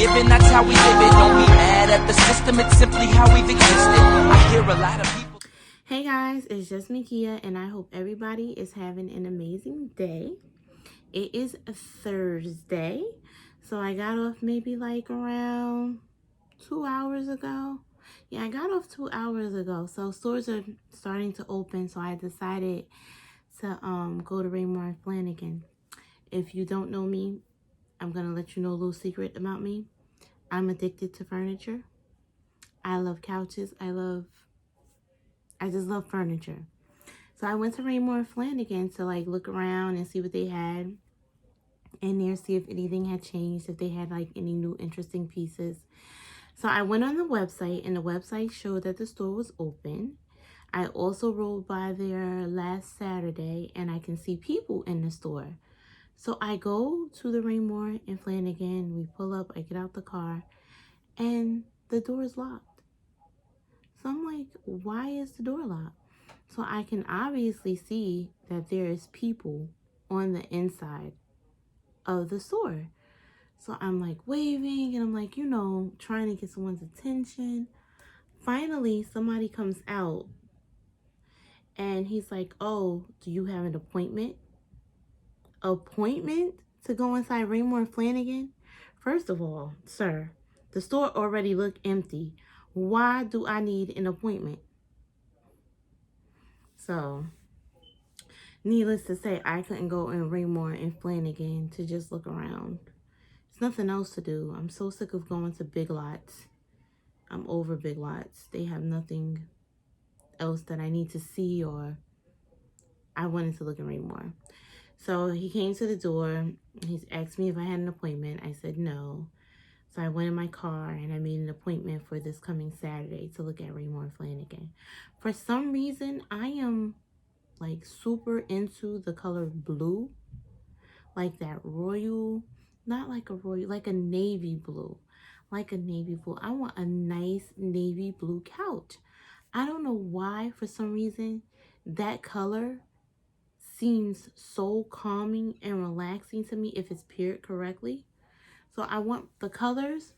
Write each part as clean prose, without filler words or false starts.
given, that's how we live it. Don't be mad at the system, it's simply how we've existed. I hear a lot of people. Hey guys, it's just me, Kia, and I hope everybody is having an amazing day. It is a Thursday, so I got off maybe like around 2 hours ago. Yeah, I got off 2 hours ago, so stores are starting to open, so I decided to go to Raymore Flanagan. If you don't know me, I'm gonna let you know a little secret about me. I'm addicted to furniture. I love couches. I just love furniture. So I went to Raymore Flanagan to like look around and see what they had in there, see if anything had changed, if they had like any new interesting pieces. So I went on the website, and the website showed that the store was open. I also rode by there last Saturday, and I can see people in the store. So I go to the Raymore and Flanagan. We pull up, I get out the car, and the door is locked. So I'm like, why is the door locked? So I can obviously see that there is people on the inside of the store. So I'm like waving, and I'm like, trying to get someone's attention. Finally, somebody comes out, and he's like, oh, do you have an appointment? Appointment to go inside Raymore Flanagan? First of all, sir, the store already looked empty. Why do I need an appointment? So, needless to say, I couldn't go in Raymore and Flanagan to just look around. There's nothing else to do. I'm so sick of going to Big Lots. I'm over Big Lots. They have nothing else that I need to see, or I wanted to look in Raymore. So he came to the door. He's asked me if I had an appointment. I said no. So I went in my car and I made an appointment for this coming Saturday to look at Raymore Flanagan. For some reason, I am like super into the color blue. Like that royal, not like a royal, like a navy blue. Like a navy blue. I want a nice navy blue couch. I don't know why, for some reason, that color seems so calming and relaxing to me if it's paired correctly. So I want the colors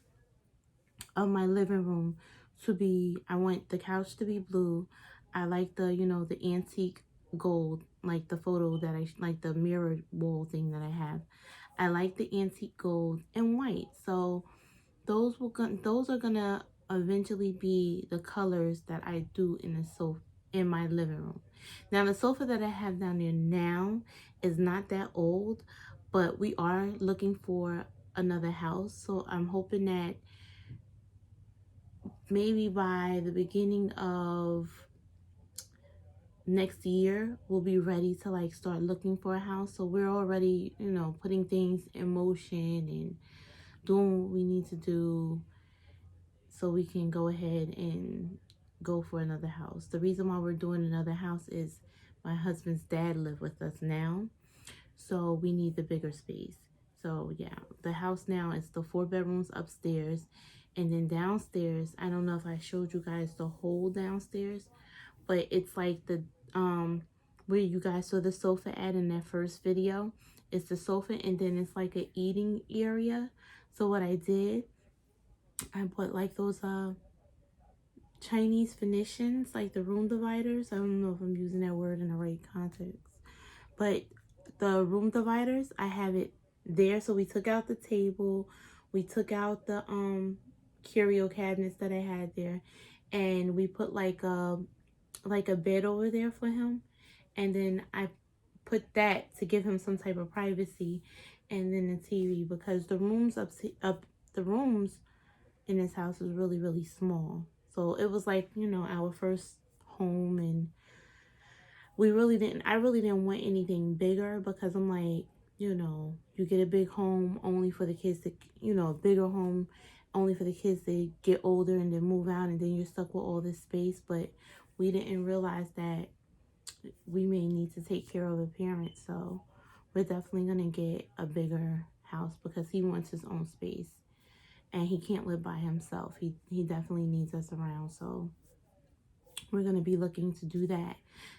of my living room to be, I want the couch to be blue. I like the, the antique gold, like the photo that like the mirrored wall thing that I have. I like the antique gold and white. So those are gonna eventually be the colors that I do in the sofa in my living room. Now the sofa that I have down there now is not that old, but we are looking for another house. So I'm hoping that maybe by the beginning of next year we'll be ready to like start looking for a house. So we're already, putting things in motion and doing what we need to do so we can go ahead and go for another house. The reason why we're doing another house is my husband's dad lives with us now, so we need the bigger space. So yeah, the house now is the 4 bedrooms upstairs, and then downstairs, I don't know if I showed you guys the whole downstairs, but it's like the where you guys saw the sofa at in that first video. It's the sofa, and then it's like an eating area. So what I did, I put like those Chinese Venetians, like the room dividers. I don't know if I'm using that word in the right context, but the room dividers, I have it there. So we took out the table, we took out the curio cabinets that I had there, and we put like a bed over there for him, and then I put that to give him some type of privacy, and then the TV, because the rooms the rooms in this house is really, really small. So it was like, our first home, and I really didn't want anything bigger, because I'm like, you get a big home only for the kids to, bigger home only for the kids to get older and then move out, and then you're stuck with all this space. But we didn't realize that we may need to take care of a parent. So we're definitely going to get a bigger house because he wants his own space. And he can't live by himself. He definitely needs us around. So we're going to be looking to do that.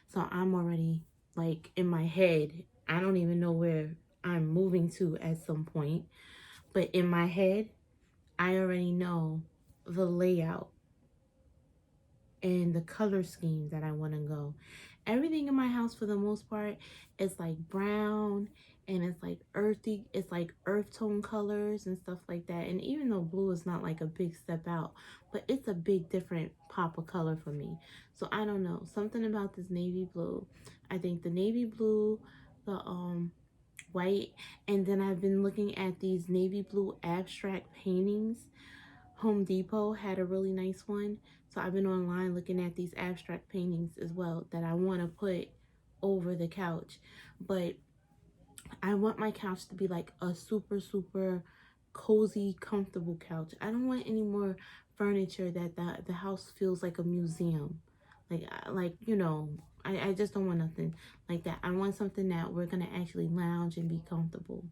So I'm already like in my head. I don't even know where I'm moving to at some point. But in my head, I already know the layout and the color scheme that I want to go. Everything in my house for the most part is like brown and it's like earthy, it's like earth tone colors and stuff like that. And even though blue is not like a big step out, but it's a big different pop of color for me. So I don't know, something about this navy blue. I think the navy blue, the white, and then I've been looking at these navy blue abstract paintings. Home Depot had a really nice one. So I've been online looking at these abstract paintings as well that I want to put over the couch. But I want my couch to be like a super, super cozy, comfortable couch. I don't want any more furniture that the house feels like a museum. Like you know, I just don't want nothing like that. I want something that we're going to actually lounge and be comfortable.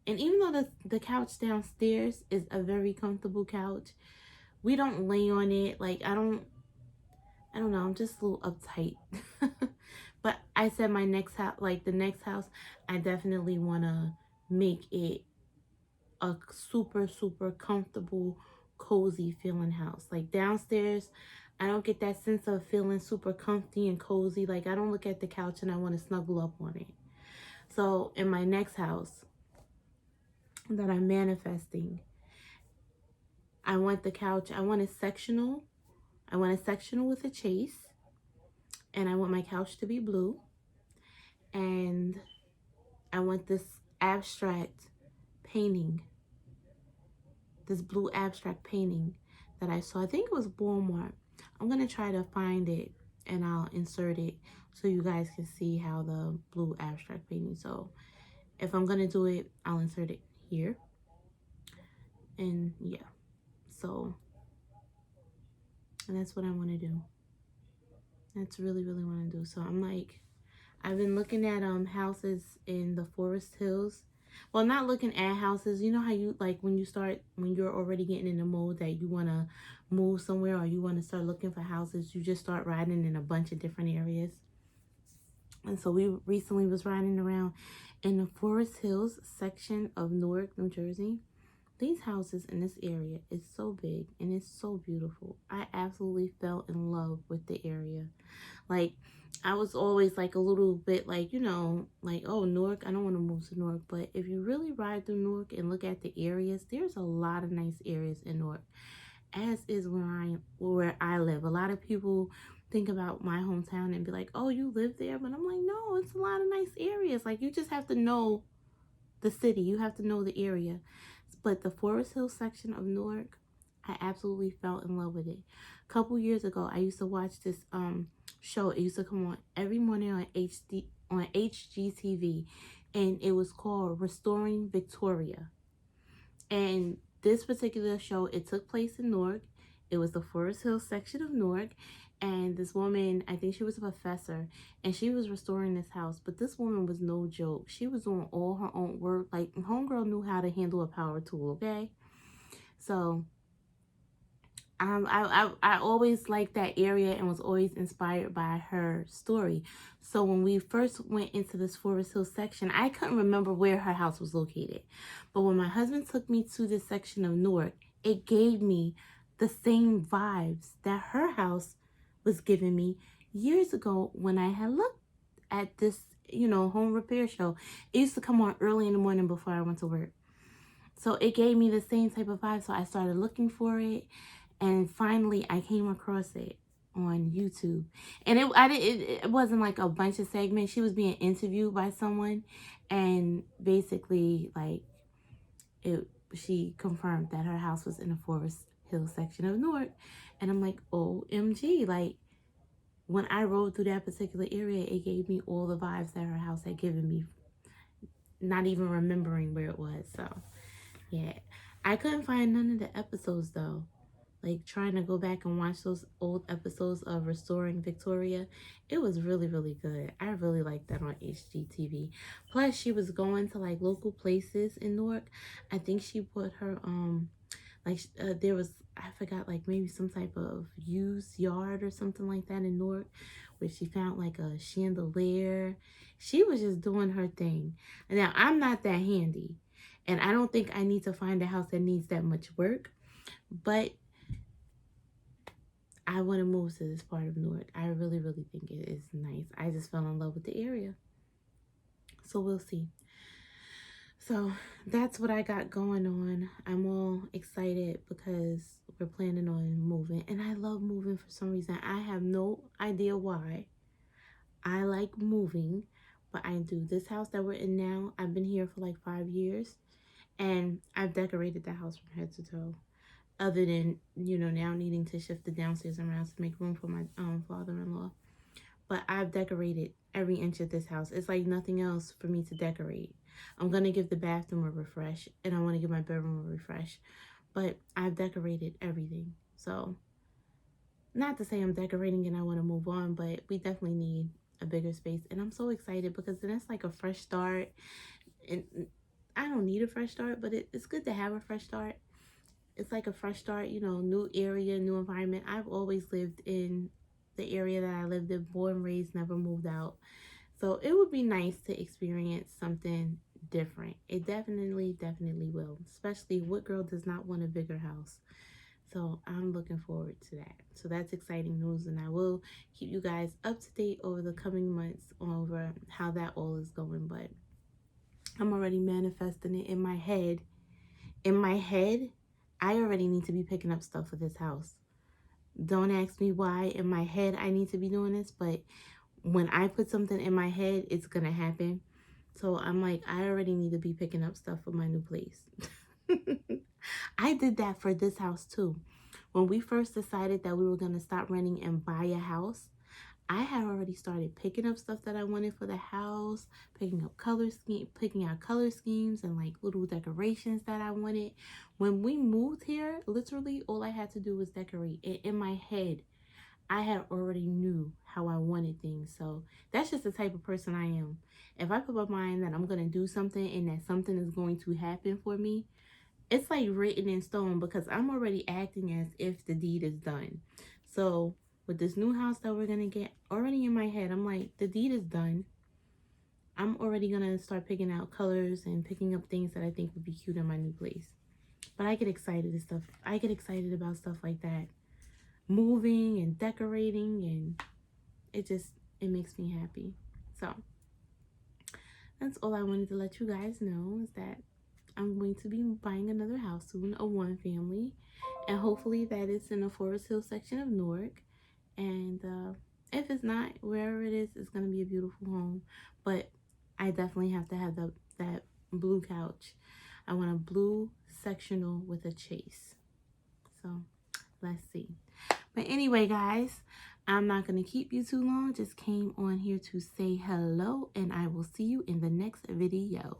And even though the couch downstairs is a very comfortable couch, we don't lay on it. Like I don't know, I'm just a little uptight. But I said my next house, like the next house, I definitely want to make it a super, super comfortable, cozy feeling house. Like downstairs, I don't get that sense of feeling super comfy and cozy. Like I don't look at the couch and I want to snuggle up on it. So in my next house that I'm manifesting, I want the couch, I want a sectional. I want a sectional with a chase. And I want my couch to be blue. And I want this abstract painting, this blue abstract painting that I saw. I think it was Walmart. I'm going to try to find it and I'll insert it so you guys can see how the blue abstract painting. So if I'm going to do it, I'll insert it here. And yeah, so, and that's what I want to do. That's really, really want to do. So I'm like, I've been looking at houses in the Forest Hills. Well, not looking at houses. You know how you like when you're already getting in the mode that you want to move somewhere or you want to start looking for houses, you just start riding in a bunch of different areas. And so we recently was riding around in the Forest Hills section of Newark, New Jersey. These houses in this area is so big and it's so beautiful. I absolutely fell in love with the area. Like, I was always like a little bit like, you know, like, oh, Newark, I don't want to move to Newark. But if you really ride through Newark and look at the areas, there's a lot of nice areas in Newark, as is where I live. A lot of people think about my hometown and be like, oh, you live there? But I'm like, no, it's a lot of nice areas. Like, you just have to know the city. You have to know the area. But the Forest Hill section of Newark, I absolutely fell in love with it. A couple years ago, I used to watch this show. It used to come on every morning on HGTV, and it was called Restoring Victoria. And this particular show, it took place in Newark. It was the Forest Hill section of Newark, and this woman, I think she was a professor, and she was restoring this house. But this woman was no joke. She was doing all her own work. Like, homegirl knew how to handle a power tool, okay? So I always liked that area and was always inspired by her story. So when we first went into this Forest Hill section, I couldn't remember where her house was located. But when my husband took me to this section of Newark, it gave me the same vibes that her house was giving me years ago when I had looked at this, you know, home repair show. It used to come on early in the morning before I went to work. So it gave me the same type of vibe. So I started looking for it. And finally, I came across it on YouTube. And it wasn't like a bunch of segments. She was being interviewed by someone. And basically, like, she confirmed that her house was in the Forest Hill section of Newark. And I'm like, OMG. Like, when I rode through that particular area, it gave me all the vibes that her house had given me. Not even remembering where it was. So, yeah. I couldn't find none of the episodes, though. Like, trying to go back and watch those old episodes of Restoring Victoria, it was really, really good. I really liked that on HGTV. Plus, she was going to like local places in Newark. I think she put her there was, I forgot, like maybe some type of used yard or something like that in Newark, where she found like a chandelier. She was just doing her thing. Now, I'm not that handy. And I don't think I need to find a house that needs that much work, but I want to move to this part of Newark. I really, really think it is nice. I just fell in love with the area. So we'll see. So that's what I got going on. I'm all excited because we're planning on moving. And I love moving for some reason. I have no idea why. I like moving, but I do. This house that we're in now, I've been here for like 5 years. And I've decorated the house from head to toe. Other than, you know, now needing to shift the downstairs around to make room for my father-in-law. But I've decorated every inch of this house. It's like nothing else for me to decorate. I'm going to give the bathroom a refresh, and I want to give my bedroom a refresh. But I've decorated everything. So, not to say I'm decorating and I want to move on, but we definitely need a bigger space. And I'm so excited because then it's like a fresh start. And I don't need a fresh start, but it's good to have a fresh start. It's like a fresh start, you know, new area, new environment. I've always lived in the area that I lived in, born, raised, never moved out. So it would be nice to experience something different. It definitely, definitely will. Especially, what girl does not want a bigger house? So I'm looking forward to that. So that's exciting news, and I will keep you guys up to date over the coming months over how that all is going. But I'm already manifesting it in my head. In my head, I already need to be picking up stuff for this house. Don't ask me why in my head I need to be doing this, but when I put something in my head, it's going to happen. So I'm like, I already need to be picking up stuff for my new place. I did that for this house too. When we first decided that we were going to stop renting and buy a house, I had already started picking up stuff that I wanted for the house, picking out color schemes and like little decorations that I wanted. When we moved here, literally all I had to do was decorate. And in my head, I had already knew how I wanted things. So that's just the type of person I am. If I put my mind that I'm going to do something and that something is going to happen for me, it's like written in stone because I'm already acting as if the deed is done. So with this new house that we're gonna get, already in my head, I'm like, the deed is done. I'm already gonna start picking out colors and picking up things that I think would be cute in my new place. But I get excited and stuff. I get excited about stuff like that. Moving and decorating, and it makes me happy. So that's all I wanted to let you guys know, is that I'm going to be buying another house soon, a one family, and hopefully that is in the Forest Hill section of Newark. And if it's not, wherever it is, it's going to be a beautiful home. But I definitely have to have that blue couch. I want a blue sectional with a chase. So let's see. But anyway, guys, I'm not going to keep you too long. Just came on here to say hello, and I will see you in the next video.